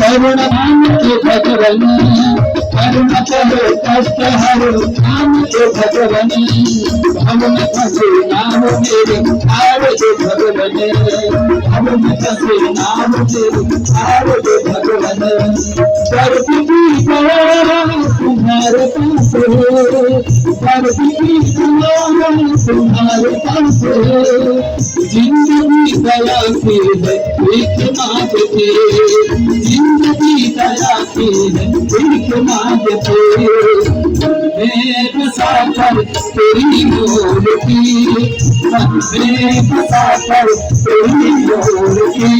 करुण नाम के भगवन करुण करो कष्ट हरो नाम के भगवन भवन फंसे नाम मेरे आर दे भगवन भवन फंसे नाम मेरे आर दे भगवन दर्द की दया तुम्हारे पास दर्द की दया तुम्हारे पास जिंदगी दया की है एक मांगते जिंदगी दया की है एक मांगते मैं बसा कर तेरी मूर्ति मैं बसा कर तेरी मूर्ति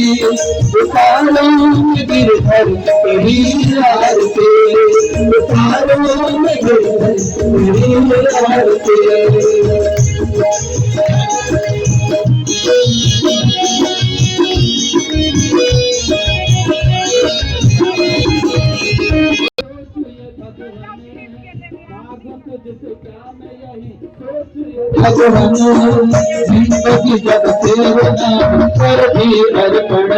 उतारो में गिरधर तेरी आरती उतारो में गिरधर तेरी आरती भगवान जिंदगी जब तेरे नाम कर दी अर्पण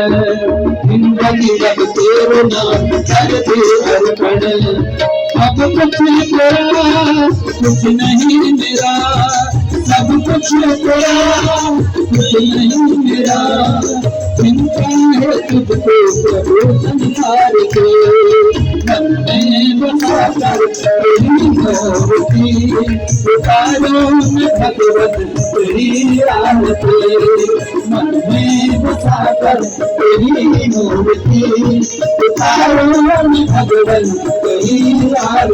जिंदगी जब तेरे नाम कर दी अर्पण अब कुछ तेरा कुछ नहीं मेरा सब कुछ तेरा कुछ नहीं मेरा चिंता है तुझको प्रभु संसार के मन में बसा कर तेरी मूर्ति उतारो में भगवत तेरी आरती मन में बसा कर तेरी मूर्ति उतारो में भगवत तेरी आरती